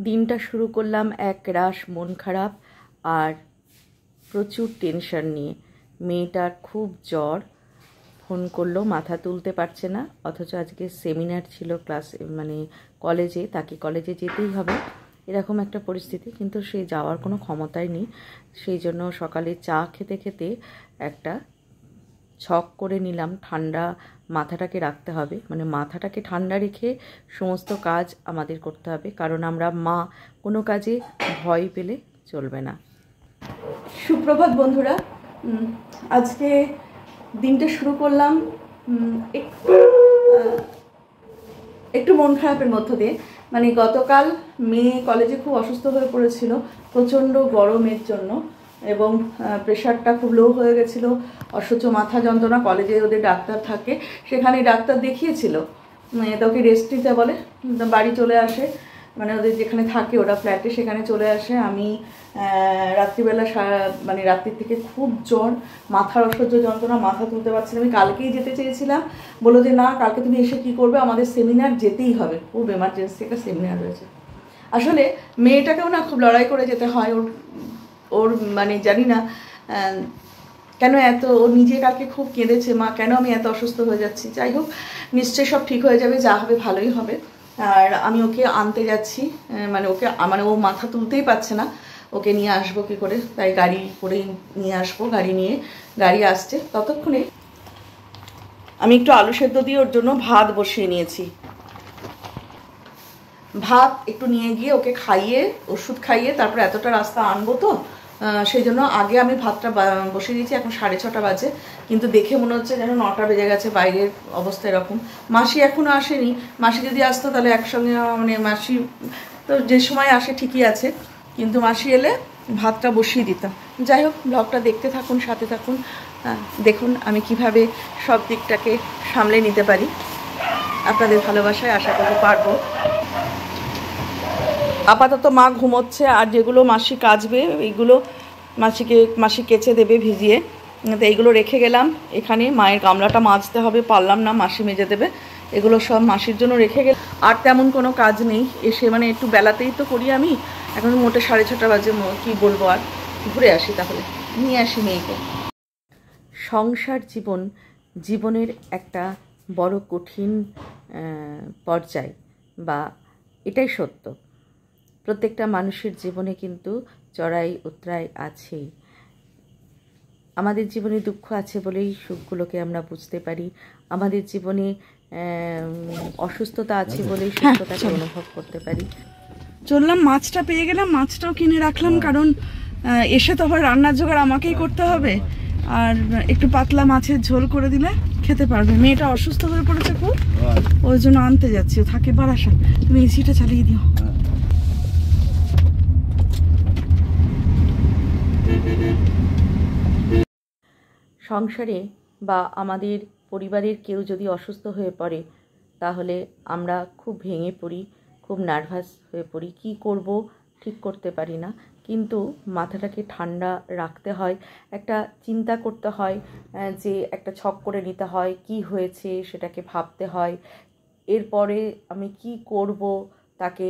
দিনটা শুরু করলাম এক রাশ মন খারাপ আর প্রচুর টেনশন নিয়ে। মেয়েটার খুব জ্বর, ফোন করলো, মাথা তুলতে পারছে না, অথচ আজকে সেমিনার ছিল কলেজে, তাকে কলেজে যেতেই হবে, এরকম একটা পরিস্থিতি। কিন্তু সে যাওয়ার কোনো ক্ষমতাই নেই। সেই জন্য সকালে চা খেতে খেতে একটা ছক করে নিলাম, ঠান্ডা মাথাটাকে রাখতে হবে, মাথাটাকে ঠান্ডা রেখে সমস্ত কাজ আমাদের করতে হবে, কারণ আমরা মা, কোনো কাজে ভয় পেলে চলবে না। সুপ্রভাত বন্ধুরা, আজকে দিনটা শুরু করলাম একটু মন খারাপের মধ্য দিয়ে। গতকাল মেয়ে কলেজে খুব অসুস্থ হয়ে পড়েছিল প্রচণ্ড গরমের জন্য, এবং প্রেশারটা খুব লো হয়ে গেছিলো, অসহ্য মাথা যন্ত্রণা। কলেজে ওদের ডাক্তার থাকে, সেখানে ডাক্তার দেখিয়েছিল, তো ওকে রেস্ট নিতে বলে, বাড়ি চলে আসে, ওদের যেখানে থাকে ওরা ফ্ল্যাটে, সেখানে চলে আসে। আমি রাত্রিবেলা রাত্রির থেকে খুব জ্বর, মাথার অসহ্য যন্ত্রণা, মাথা তুলতে পারছি না। আমি কালকেই যেতে চেয়েছিলাম, বললো যে না, কালকে তুমি এসে কী করবে, আমাদের সেমিনার যেতেই হবে, খুব এমার্জেন্সি একটা সেমিনার রয়েছে। আসলে মেয়েটাকেও না খুব লড়াই করে যেতে হয়। ওর জানি না কেন এত, ও নিজে কালকে খুব কেঁদেছে, মা কেন আমি এত অসুস্থ হয়ে যাচ্ছি। যাই হোক, নিশ্চয়ই সব ঠিক হয়ে যাবে, যা হবে ভালোই হবে। আর আমি ওকে আনতে যাচ্ছি, ও মাথা তুলতেই পারছে না, ওকে নিয়ে আসবো কী করে, তাই গাড়ি করেই নিয়ে আসবো। গাড়ি আসছে, ততক্ষণে আমি একটু আলু সেদ্ধ দিয়ে ওর জন্য ভাত বসিয়ে নিয়েছি। ভাত একটু নিয়ে গিয়ে ওকে খাইয়ে, ওষুধ খাইয়ে তারপর এতটা রাস্তা আনবো, তো সেই জন্য আগে আমি ভাতটা বসিয়ে দিয়েছি। এখন 6:30 বাজে, কিন্তু দেখে মনে হচ্ছে যেন 9টা বেজে গেছে, বাইরের অবস্থা এরকম। মাসি এখনও আসেনি, মাসি যদি আসতো তাহলে একসঙ্গে, মাসি তো যে সময় আসে ঠিকই আছে, কিন্তু মাসি এলে ভাতটা বসিয়ে দিতাম। যাই হোক, ব্লগটা দেখতে থাকুন, সাথে থাকুন, দেখুন আমি কিভাবে সব দিকটাকে সামলে নিতে পারি। আপনাদের ভালোবাসায় আশা করতে পারবো। আপাতত মা ঘুমোচ্ছে, আর যেগুলো মাসি কাচবে এইগুলো মাসি কেচে দেবে ভিজিয়ে, তো এইগুলো রেখে গেলাম এখানে। মায়ের গামলাটা মাজতে হবে, পারলাম না, মাসি মেজে দেবে। এগুলো সব মাসির জন্য রেখে গেলাম। আর তেমন কোনো কাজ নেই, এসে একটু বেলাতেই তো করি আমি। এখন মোটে 6:30 বাজে, কি বলবো আর। ঘুরে আসি তাহলে, নিয়ে আসি মেয়েকে। সংসার জীবনের একটা বড় কঠিন পর্যায়, বা এটাই সত্য। প্রত্যেকটা মানুষের জীবনে কিন্তু চড়াই উতরাই আছেই। আমাদের জীবনে দুঃখ আছে বলেই সুখগুলোকে আমরা বুঝতে পারি, আমাদের জীবনে অসুস্থতা আছে বলেই সুস্থতাকে অনুভব করতে পারি। চললাম, মাছটা পেয়ে গেলাম, মাছটাও কিনে রাখলাম, কারণ এসে তো আবার রান্নার জোগাড় আমাকেই করতে হবে। আর একটু পাতলা মাছের ঝোল করে দিলে খেতে পারবে। মেয়েটা অসুস্থ হয়ে পড়েছে খুব, ওই জন্য আনতে যাচ্ছি, ও থাকে বারাসাত। তুমি এসিটা চালিয়ে দিও। সংসারে বা আমাদের পরিবারের কেউ যদি অসুস্থ হয়ে পড়ে, তাহলে আমরা খুব ভেঙে পড়ি, খুব নার্ভাস হয়ে পড়ি, কী করব ঠিক করতে পারি না। কিন্তু মাথাটাকে ঠান্ডা রাখতে হয়, একটা চিন্তা করতে হয়, যে একটা ছক করে নিতে হয়, কি হয়েছে সেটাকে ভাবতে হয়, এরপরে আমি কি করব, তাকে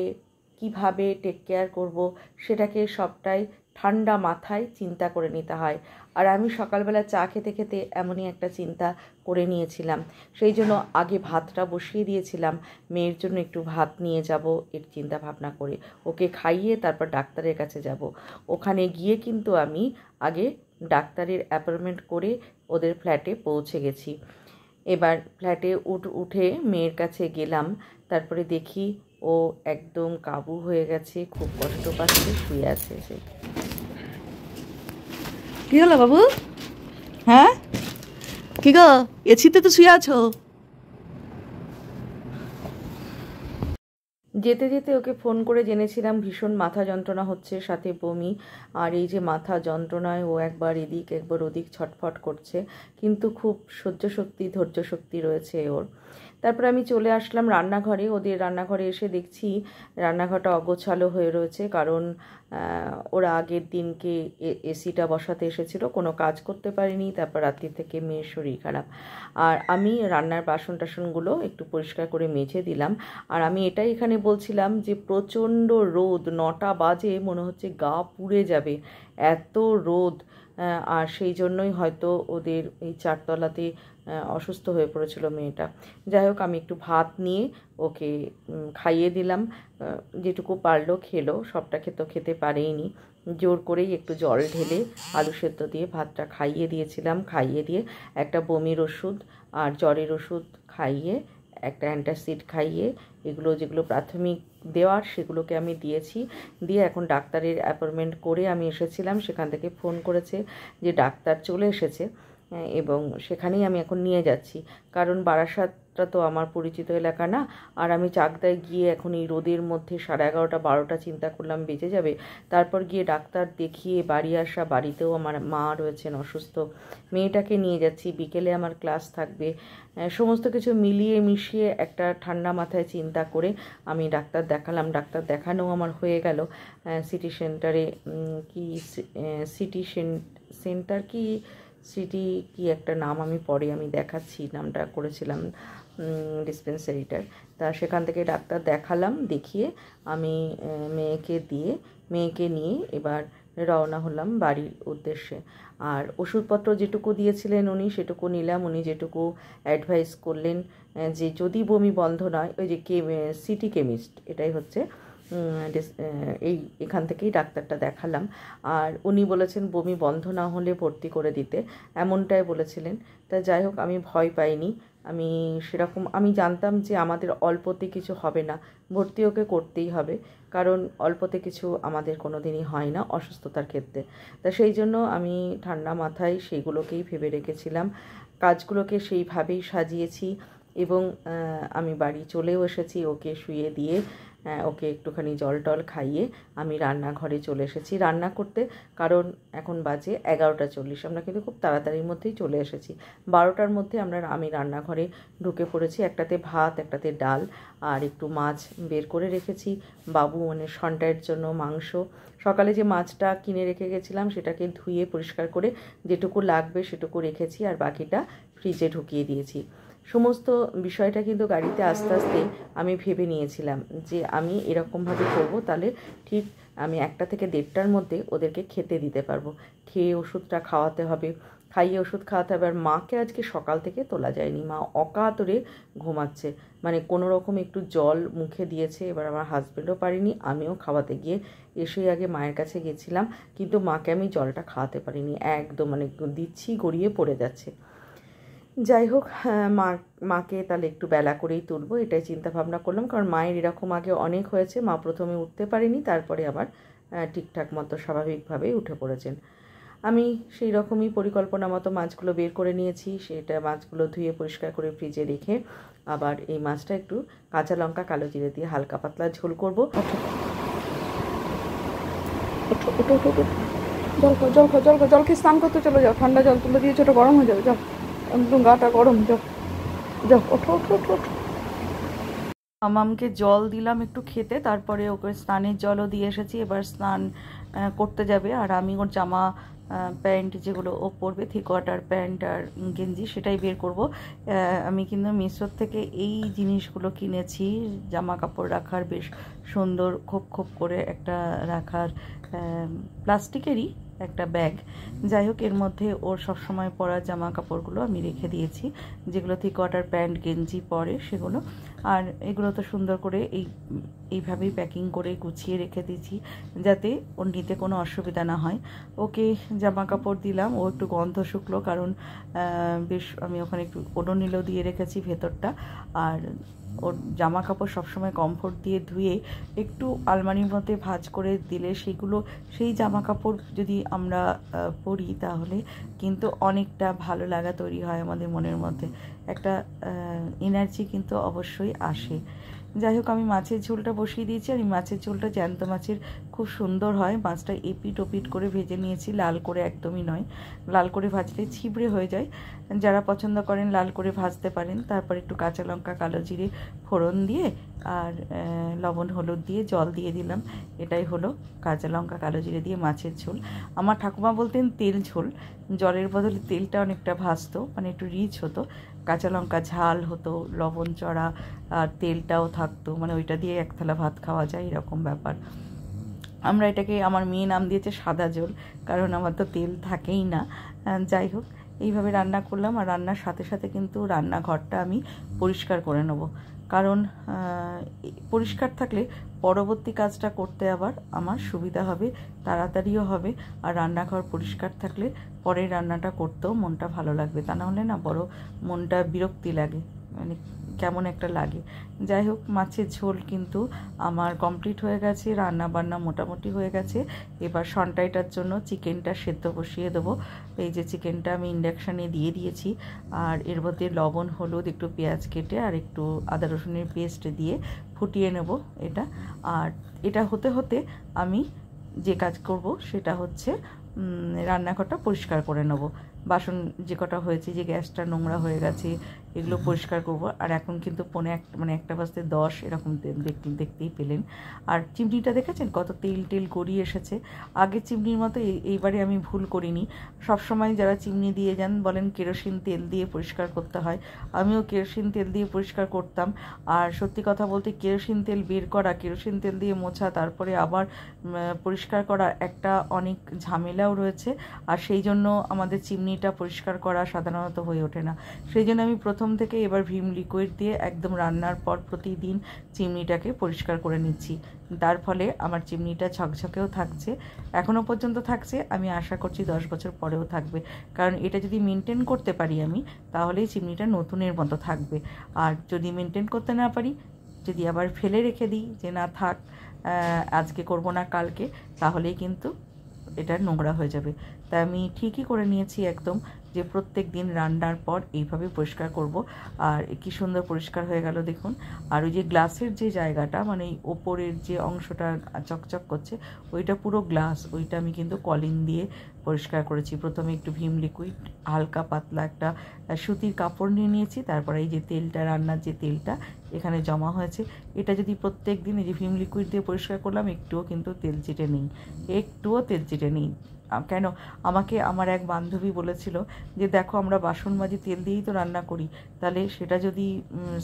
কিভাবে টেক কেয়ার করব, সেটাকে সবটাই ঠান্ডা মাথায় চিন্তা করে নিতে হয়। আর আমি সকালবেলা চা খেতে খেতে এমনই একটা চিন্তা করে নিয়েছিলাম, সেই জন্য আগে ভাতটা বসিয়ে দিয়েছিলাম। মেয়ের জন্য একটু ভাত নিয়ে যাব এর চিন্তা ভাবনা করে, ওকে খাইয়ে তারপর ডাক্তারের কাছে যাব। ওখানে গিয়ে কিন্তু আমি আগে ডাক্তারের অ্যাপয়েন্টমেন্ট করে ওদের ফ্ল্যাটে পৌঁছে গেছি। এবার ফ্ল্যাটে উঠে মেয়ের কাছে গেলাম, তারপরে দেখি ও একদম কাবু হয়ে গেছে, খুব কষ্ট পাচ্ছে, শুয়ে আছে সে। কি হলো বাবু? হ্যাঁ, কি গো, এসিতে তো শুয়ে আছো? যেতে যেতে ওকে ফোন করে জেনেছিলাম ভীষণ মাথা যন্ত্রণা হচ্ছে, সাথে বমি। আর এই যে মাথা যন্ত্রণায় ও একবার এদিক একবার ওদিক ছটফট করছে, কিন্তু খুব ধৈর্য শক্তি রয়েছে ওর। তারপরে আমি চলে আসলাম রান্নাঘরে। ওদের রান্নাঘরে এসে দেখছি রান্নাঘরটা অগোছালো হয়ে রয়েছে, কারণ ওরা আগের দিনকে এসিটা বসাতে এসেছিলো, কোনো কাজ করতে পারিনি। তারপর রাত্রি থেকে মেয়ের শরীর খারাপ, আর আমি রান্নার বাসন টাসনগুলো একটু পরিষ্কার করে মেজে দিলাম। আর আমি এটাই এখানে বলছিলাম যে প্রচণ্ড রোদ, 9টা বাজে, মনে হচ্ছে গা পুড়ে যাবে, এত রোদ। আর সেই জন্যই হয়তো ওদের এই 4তলাতে অসুস্থ হয়ে পড়েছিল মেয়েটা। যাই হোক, আমি একটু ভাত নিয়ে ওকে খাইয়ে দিলাম, যেটুকু পারলো খেলো, সবটা খেতে পারেইনি। জোর করেই একটু জল ঢেলে আলু সেদ্ধ দিয়ে ভাতটা খাইয়ে দিয়েছিলাম। খাইয়ে দিয়ে একটা বমির ওষুধ আর জ্বরের ওষুধ খাইয়ে, একটা অ্যান্টাসিড খাইয়ে, এগুলো যেগুলো প্রাথমিক দেওয়ার সেগুলোকে আমি দিয়েছি। দিয়ে এখন ডাক্তারের অ্যাপয়েন্টমেন্ট করে আমি এসেছিলাম, সেখান থেকে ফোন করেছে যে ডাক্তার চলে এসেছে এবং সেখানেই আমি এখন নিয়ে যাচ্ছি। কারণ বারাসাতটা তো আমার পরিচিত এলাকা না, আর আমি চাকদায় গিয়ে এখন এই রোদের মধ্যে 11:30 12টা চিন্তা করলাম বেজে যাবে। তারপর গিয়ে ডাক্তার দেখিয়ে বাড়ি আসা, বাড়িতেও আমার মা রয়েছেন অসুস্থ, মেয়েটাকে নিয়ে যাচ্ছি, বিকেলে আমার ক্লাস থাকবে। সমস্ত কিছু মিলিয়ে মিশিয়ে একটা ঠান্ডা মাথায় চিন্তা করে আমি ডাক্তার দেখালাম। ডাক্তার দেখানো আমার হয়ে গেল সিটি সেন্টারে, কি সিটি সেন্টার কি সিটি কি একটা নাম, আমি পরে আমি দেখাচ্ছি, নামটা করেছিলাম ডিসপেন্সারিটার। তা সেখান থেকে ডাক্তার দেখালাম, দেখিয়ে আমি মেয়েকে নিয়ে এবার রওনা হলাম বাড়ির উদ্দেশ্যে। আর ওষুধপত্র যেটুকু দিয়েছিলেন উনি সেটুকু নিলাম। উনি যেটুকু অ্যাডভাইস করলেন যে যদি বমি বন্ধ নয়, ওই যে সিটি কেমিস্ট, এটাই হচ্ছে এখান থেকেই ডাক্তারটা দেখালাম। আর উনি বলেছেন বমি বন্ধ না হলে ভর্তি করে দিতে, এমনটাই বলেছিলেন। তা যাই হোক, আমি ভয় পাইনি। আমি জানতাম যে আমাদের অল্পতে কিছু হবে না, ভর্তি ওকে করতেই হবে, কারণ অল্পতে কিছু আমাদের কোনো দিনই হয় না অসুস্থতার ক্ষেত্রে। তা সেই জন্য আমি ঠান্ডা মাথায় সেইগুলোকেই ভেবে রেখেছিলাম, কাজগুলোকে সেইভাবেই সাজিয়েছি। এবং আমি বাড়ি চলেও এসেছি, ওকে শুয়ে দিয়ে ওকে একটুখানি জল টল খাইয়ে আমি রান্নাঘরে চলে এসেছি রান্না করতে। কারণ এখন বাজে 11:40, আমরা কিন্তু খুব তাড়াতাড়ির মধ্যেই চলে এসেছি। 12টার মধ্যে আমি রান্নাঘরে ঢুকে পড়েছি। একটাতে ভাত, একটাতে ডাল, আর একটু মাছ বের করে রেখেছি বাবু মানে সন্টায়ের জন্য মাংস। সকালে যে মাছটা কিনে রেখে গেছিলাম সেটাকে ধুয়ে পরিষ্কার করে যেটুকু লাগবে সেটুকু রেখেছি, আর বাকিটা ফ্রিজে ঢুকিয়ে দিয়েছি। সমস্ত বিষয়টা কিন্তু গাড়িতে আস্তে আস্তে আমি ভেবে নিয়েছিলাম যে আমি এরকমভাবে করব, তাহলে ঠিক আমি 1টা থেকে 1:30টার মধ্যে ওদেরকে খেতে দিতে পারবো। খেয়ে ওষুধটা খাওয়াতে হবে, খাইয়ে ওষুধ খাওয়াতে হবে। আর মাকে আজকে সকাল থেকে তোলা যায়নি, মা অকাতরে ঘুমাচ্ছে, মানে কোনো রকম একটু জল মুখে দিয়েছে। এবার আমার হাজব্যান্ডও পারিনি, আমিও খাওয়াতে গিয়ে এসেই আগে মায়ের কাছে গেছিলাম, কিন্তু মাকে আমি জলটা খাওয়াতে পারিনি, একদম মানে দিচ্ছি গড়িয়ে পড়ে যাচ্ছে। যাই হোক, মাকে তাহলে একটু বেলা করেই তুলবো, এটাই চিন্তা ভাবনা করলাম। কারণ মায়ের এরকম আগে অনেক হয়েছে, মা প্রথমে উঠতে পারেনি, তারপরে আবার ঠিকঠাক মতো স্বাভাবিকভাবেই উঠে পড়েছেন। আমি সেই রকমই পরিকল্পনা মতো মাছগুলো বের করে নিয়েছি। সেটা মাছগুলো ধুয়ে পরিষ্কার করে ফ্রিজে রেখে আবার এই মাছটা একটু কাঁচা লঙ্কা কালো জিরে দিয়ে হালকা পাতলা ঝোল করবো। জল খেয়ে স্নান করতে চলে যাও, ঠান্ডা জল তুলে দিয়েছো, ওটা গরম হয়ে যাবে, যাও একদম গাটা গরম, যাও যাও ওঠো। মামামকে জল দিলাম একটু খেতে, তারপরে ওকে স্নানের জলও দিয়ে এসেছি। এবার স্নান করতে যাবে, আর আমি ওর জামা প্যান্ট যেগুলো ও পরবে, 3/4 প্যান্ট আর গেঞ্জি, সেটাই বের করব। আমি কিন্তু মিশোর থেকে এই জিনিসগুলো কিনেছি, জামা কাপড় রাখার বেশ সুন্দর খোপ খোপ করে একটা রাখার প্লাস্টিকেরই একটা ব্যাগ। যাই হোক, এর মধ্যে ওর সবসময় পরা জামা কাপড়গুলো আমি রেখে দিয়েছি, যেগুলো 3/4 প্যান্ট গেঞ্জি পরে সেগুলো। আর এগুলো তো সুন্দর করে এইভাবেই প্যাকিং করে গুছিয়ে রেখে দিয়েছি, যাতে ওর নিতে কোনো অসুবিধা না হয়। ওকে জামা কাপড় দিলাম, ও একটু গন্ধ শুকলো, কারণ বেশ আমি ওখানে একটু ওডোনিলও দিয়ে রেখেছি ভেতরটা। আর ওর জামা কাপড় সবসময় কমফোর্ট দিয়ে ধুয়ে একটু আলমারির মধ্যে ভাঁজ করে দিলে সেই জামা কাপড় যদি আমরা পরি, তাহলে কিন্তু অনেকটা ভালো লাগা তৈরি হয় আমাদের মনের মধ্যে, একটা এনার্জি কিন্তু অবশ্যই আসে। যাই হোক, আমি মাছের ঝোলটা বসিয়ে দিয়েছি। আর এই মাছের ঝোলটা জ্যান্ত মাছের খুব সুন্দর হয়। মাছটা এপিট ওপিট করে ভেজে নিয়েছি, লাল করে একদমই নয়, লাল করে ভাজলে ছিবড়ে হয়ে যায়। যারা পছন্দ করেন লাল করে ভাজতে পারেন। তারপর একটু কাঁচা লঙ্কা, কালো জিরে ফোড়ন দিয়ে আর লবণ হলুদ দিয়ে জল দিয়ে দিলাম। এটাই হলো কাঁচা লঙ্কা, কালো জিরে দিয়ে মাছের ঝোল। আমার ঠাকুমা বলতেন তেল ঝোল, জলের বদলে তেলটা অনেকটা ভাজতো, মানে একটু রিচ হতো, কাঁচা লঙ্কা ঝাল হতো, লবণ চড়া, আর তেলটাও থাকতো, মানে ওইটা দিয়ে এক থালা ভাত খাওয়া যায়, এরকম ব্যাপার। আমরা এটাকে, আমার মেয়ে নাম দিয়েছে সাদা ঝোল, কারণ আমার তো তেল থাকেই না। যাই হোক, এইভাবে রান্না করলাম। আর রান্নার সাথে সাথে কিন্তু রান্নাঘরটা আমি পরিষ্কার করে নেব, কারণ পরিষ্কার থাকলে পরবর্তী কাজটা করতে আবার আমার সুবিধা হবে, তাড়াতাড়িও হবে। আর রান্নাঘর পরিষ্কার থাকলে পরের রান্নাটা করতেও মনটা ভালো লাগবে, তা না হলে না বড় মনটা বিরক্তি লাগে, মানে কেমন একটা লাগে। যাই হোক, মাছের ঝোল কিন্তু আমার কমপ্লিট হয়ে গেছে, রান্না বান্না মোটামুটি হয়ে গেছে। এবার সন্টাইটার জন্য চিকেনটা সেদ্ধ বসিয়ে দেবো। এই যে চিকেনটা আমি ইন্ডাকশানে দিয়ে দিয়েছি, আর এর মধ্যে লবণ হলুদ একটু পেঁয়াজ কেটে আর একটু আদা রসুনের পেস্ট দিয়ে ফুটিয়ে নেব এটা। আর এটা হতে হতে আমি যে কাজ করব সেটা হচ্ছে রান্নাঘরটা পরিষ্কার করে নেব। বাসন যে কটা হয়েছে, যে গ্যাসটা নোংরা হয়ে গেছে, এগুলো পরিষ্কার করব। আর এখন কিন্তু মানে 1:10 এরকম দেখতেই পেলেন। আর চিমনিটা দেখেছেন কত তেল টেল গড়িয়ে এসেছে। আগে চিমনির মতো এইবারে আমি ভুল করিনি। সবসময় যারা চিমনি দিয়ে যান বলেন কেরোসিন তেল দিয়ে পরিষ্কার করতে হয়, আমিও কেরোসিন তেল দিয়ে পরিষ্কার করতাম। আর সত্যি কথা বলতে কেরোসিন তেল বের করা, কেরোসিন তেল দিয়ে মোছা, তারপরে আবার পরিষ্কার করা একটা অনেক ঝামেলাও রয়েছে। আর সেই জন্য আমাদের চিমনিটা পরিষ্কার করা সাধারণত হয়ে ওঠে না। সেই জন্য আমি প্রথম থেকে এবার ভিম লিকুইড দিয়ে একদম রান্নার পর প্রতিদিন চিমনিটাকে পরিষ্কার করে নিচ্ছি। তার ফলে আমার চিমনিটা ঝকঝকেও থাকছে, এখনও পর্যন্ত থাকছে, আমি আশা করছি 10 বছর পরেও থাকবে। কারণ এটা যদি মেনটেন করতে পারি আমি, তাহলেই চিমনিটা নতুনের মতো থাকবে। আর যদি মেনটেন করতে না পারি, যদি আবার ফেলে রেখে দিই যে না থাক, আজকে করব না কালকে, তাহলেই কিন্তু এটা নোংরা হয়ে যাবে। তাই আমি ঠিকই করে নিয়েছি একদম, যে প্রত্যেক দিন রান্নার পর এইভাবে পরিষ্কার করব। আর কি সুন্দর পরিষ্কার হয়ে গেল দেখুন। আর ওই যে গ্লাসের যে জায়গাটা, মানে এই ওপরের যে অংশটা চকচক করছে, ওইটা পুরো গ্লাস, ওইটা আমি কিন্তু কলিং দিয়ে পরিষ্কার করেছি। প্রথমে একটু ভিম লিকুইড, হালকা পাতলা একটা সুতির কাপড় নিয়ে নিয়েছি। তারপরে এই যে তেলটা, রান্নার যে তেলটা এখানে জমা হয়েছে, এটা যদি প্রত্যেক দিন এই যে ভিম লিকুইড দিয়ে পরিষ্কার করলাম, একটুও কিন্তু তেল চিটে নেই, একটুও তেল চিটে নেই। কেন, আমাকে আমার এক বান্ধবী বলেছিল যে দেখো আমরা বাসন মাজি তেল দিয়েই তো রান্না করি, তাহলে সেটা যদি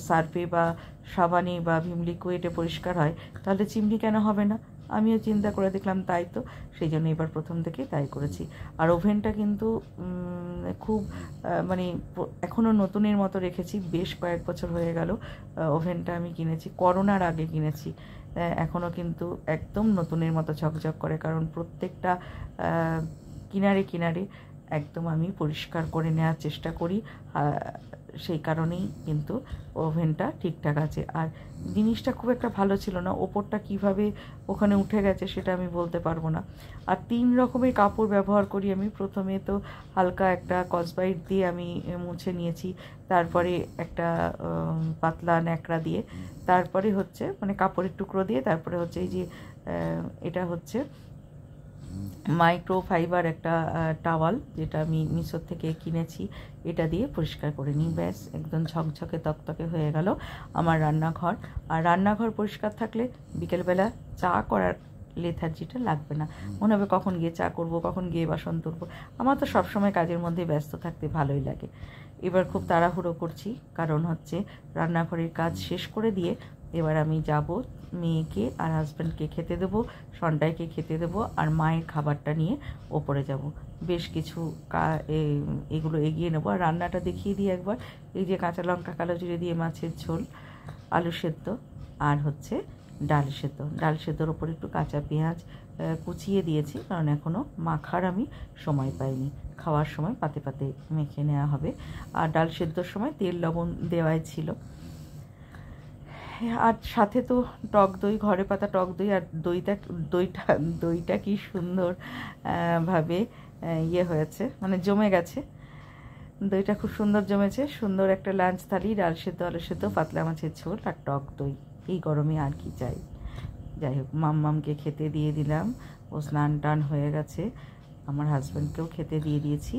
সার্ফে বা সাবানে বা ভিম লিকুইডে পরিষ্কার হয়, তাহলে চিমনি কেন হবে না? আমিও চিন্তা করে দেখলাম তাই তো, সেই জন্য এবার প্রথম থেকেই তাই করেছি। আর ওভেনটা কিন্তু খুব মানে এখনও নতুনের মতো রেখেছি, বেশ কয়েক বছর হয়ে গেল ওভেনটা আমি কিনেছি, করোনার আগে কিনেছি। এখনও কিন্তু একদম নতুনের মতো ঝকঝক করে, কারণ প্রত্যেকটা কিনারে কিনারে একদম আমি পরিষ্কার করে নেওয়ার চেষ্টা করি। সেই কারণেই কিন্তু ওভেনটা ঠিকঠাক আছে। আর জিনিসটা খুব একটা ভালো ছিল না, ওপরটা কিভাবে ওখানে উঠে গেছে সেটা আমি বলতে পারবো না। আর 3 রকমের কাপড় ব্যবহার করি আমি। প্রথমে তো হালকা একটা স্কচব্রাইট দিয়ে আমি মুছে নিয়েছি, তারপরে একটা পাতলা ন্যাকড়া দিয়ে, তারপরে হচ্ছে মানে কাপড়ের টুকরো দিয়ে, তারপরে হচ্ছে এই যে এটা হচ্ছে মাইক্রোফাইবার একটা টাওয়াল, যেটা আমি মিশো থেকে কিনেছি, এটা দিয়ে পরিষ্কার করে নিই। ব্যাস, একদম ঝকঝকে তকতকে হয়ে গেল আমার রান্নাঘর। আর রান্নাঘর পরিষ্কার থাকলে বিকেলবেলা চা করার লেথার্জিটা লাগবে না, মনে হবে কখন গিয়ে চা করব, কখন গিয়ে বাসন তুলব। আমার তো সবসময় কাজের মধ্যে ব্যস্ত থাকতে ভালোই লাগে। এবার খুব তাড়াহুড়ো করছি, কারণ হচ্ছে রান্নাঘরের কাজ শেষ করে দিয়ে এবার আমি যাব, মেয়েকে আর হাজব্যান্ডকে খেতে দেবো, সন্টাইকে খেতে দেবো, আর মায়ের খাবারটা নিয়ে ওপরে যাব। বেশ কিছু এগুলো এগিয়ে নেবো। আর রান্নাটা দেখিয়ে দিই একবার। এই যে কাঁচা লঙ্কা, কালো জিরে দিয়ে মাছের ঝোল, আলু সেদ্ধ, আর হচ্ছে ডাল সেদ্ধ। ডাল সেদ্ধর ওপর একটু কাঁচা পেঁয়াজ কুচিয়ে দিয়েছি, কারণ এখনও মাখার আমি সময় পাইনি, খাওয়ার সময় পাতে পাতে মেখে নেওয়া হবে। আর ডাল সেদ্ধর সময় তেল লবণ দেওয়াই ছিল। আর সাথে তো টক দই, ঘরে পাতা টক দই। আর দইটা কি সুন্দর ভাবে ইয়ে হয়েছে, মানে জমে গেছে, দইটা খুব সুন্দর জমেছে। সুন্দর একটা লাঞ্চ থালি, ডাল সেদ্ধ, আলু সেদ্ধ, পাতলা মাছের ঝোল আর টক দই, এই গরমে আর কি চাই। যাই হোক, মাম্মামকে খেতে দিয়ে দিলাম, ও স্নান টান হয়ে গেছে। আমার হাজব্যান্ডকেও খেতে দিয়ে দিয়েছি।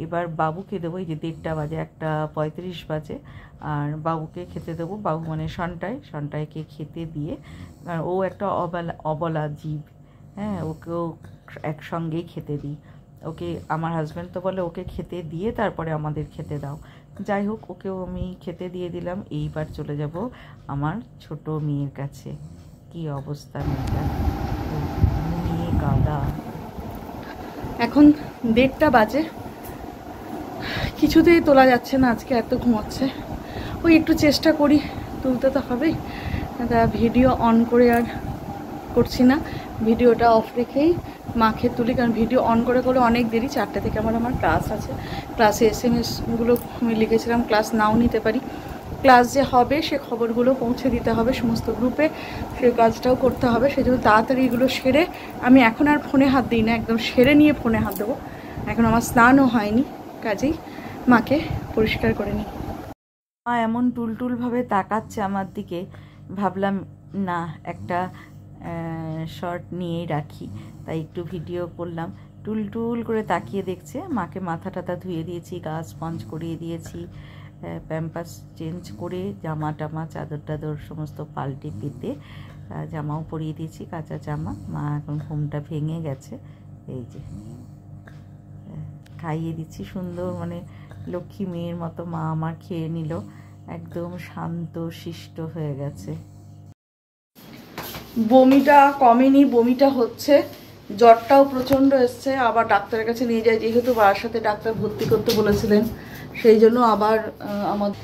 এবার বাবুকে দেবো, এই যে 1:30 বাজে, 1:35 বাজে, আর বাবুকে খেতে দেবো। বাবু মানে সন্টাইকে খেতে দিয়ে, আর ও একটা অবলা জীব, হ্যাঁ, ওকেও একসঙ্গেই খেতে দিই। ওকে আমার হাজব্যান্ড তো বলে ওকে খেতে দিয়ে তারপরে আমাদের খেতে দাও। যাই হোক, ওকেও আমি খেতে দিয়ে দিলাম। এইবার চলে যাব আমার ছোট মেয়ের কাছে। কি অবস্থা মেয়েটা, ঘুমিয়ে কাদা। এখন 1:30 বাজে, কিছুতেই তোলা যাচ্ছে না, আজকে এত ঘুমাচ্ছে। ওই একটু চেষ্টা করি, তুলতে তো হবেই। তা ভিডিও অন করে আর করছি না, ভিডিওটা অফ রেখেই মাকে তুলি, কারণ ভিডিও অন করে অনেক দেরি। 4টা থেকে আমার ক্লাস আছে। ক্লাসে SMS-গুলো আমি লিখেছিলাম, ক্লাস নাও নিতে পারি। ক্লাস যে হবে সে খবরগুলো পৌঁছে দিতে হবে সমস্ত গ্রুপে, সে কাজটাও করতে হবে। সেই জন্য তাড়াতাড়ি এগুলো সেরে, আমি এখন আর ফোনে হাত দিই না, একদম সেরে নিয়ে ফোনে হাত দেবো। এখন আমার স্নানও হয়নি, কাজেই মাকে পরিষ্কার করে নিই। মা এমন টুলটুলভাবে তাকাচ্ছে আমার দিকে, ভাবলাম না একটা শর্ট নিয়েই রাখি, তাই একটু ভিডিও করলাম। টুলটুল করে তাকিয়ে দেখছে। মাকে মাথা টাথা ধুয়ে দিয়েছি, গা স্পঞ্জ করিয়ে দিয়েছি, প্যাম্পাস চেঞ্জ করে, জামা টামা চাদর টাদর সমস্ত পাল্টে পেতে জামাও পরিয়ে দিয়েছি, কাঁচা জামা। মা এখন ঘুমটা ভেঙে গেছে, এই যে খাইয়ে দিচ্ছি সুন্দর, মানে লক্ষ্মী মেয়ের মতো মা আমার খেয়ে নিল, একদম শান্ত শিষ্ট হয়ে গেছে। বমিটা কমেনি, বমিটা হচ্ছে, জ্বরটাও প্রচণ্ড এসছে। আবার ডাক্তারের কাছে নিয়ে যাই, যেহেতু বারাসাতে ডাক্তার ভর্তি করতে বলেছিলেন, সেই জন্য আবার আমাদের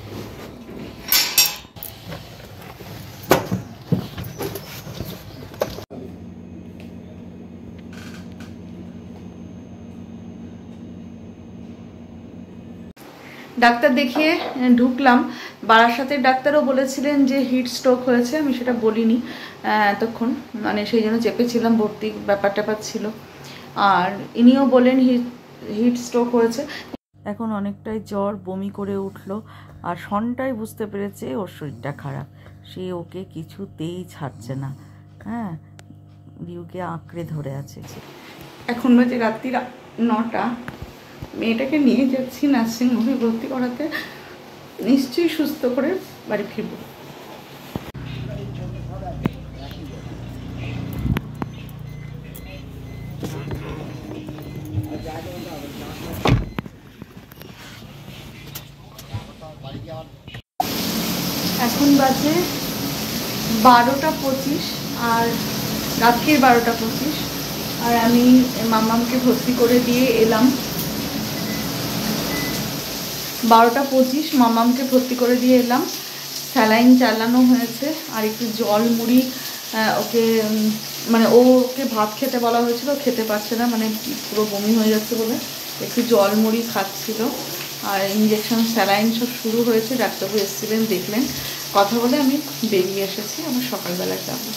ডাক্তার দেখিয়ে ঢুকলাম। বারাসাতের ডাক্তারও বলেছিলেন যে হিট স্ট্রোক হয়েছে, আমি সেটা বলিনি এতক্ষণ, মানে সেই জন্য চেপেছিলাম, ভর্তি ব্যাপার ট্যাপার ছিল। আর ইনিও বলেন হিট স্ট্রোক হয়েছে। এখন অনেকটাই জ্বর, বমি করে উঠলো, আর সনটাই বুঝতে পেরেছে ওর শরীরটা খারাপ, সে ওকে কিছুতেই ছাড়ছে না, হ্যাঁ, রিউকে আঁকড়ে ধরে আছে। এখন বাজে রাত্রি 9টা, মেয়েটাকে নিয়ে যাচ্ছি নার্সিংহোমে ভর্তি করাতে, নিশ্চয়ই সুস্থ করে বাড়ি ফিরব। এখন বাজে 12টা 25, আর রাত্রির 12টা 25, আর আমি মাম্মামকে ভর্তি করে দিয়ে এলাম। 12টা 25 মাম্মামকে ভর্তি করে দিয়ে এলাম, স্যালাইন চালানো হয়েছে, আর একটু জল মুড়ি ওকে, মানে ওকে ভাত খেতে বলা হয়েছিল, খেতে পারছে না, মানে পুরো বমি হয়ে যাচ্ছে বলে একটু জল মুড়ি খাচ্ছিল। আর ইঞ্জেকশন স্যালাইন সব শুরু হয়েছে, ডাক্তারবাবু এসেছিলেন, দেখলেন, কথা বলে আমি বেরিয়ে এসেছি, আমার সকালবেলা যাবো।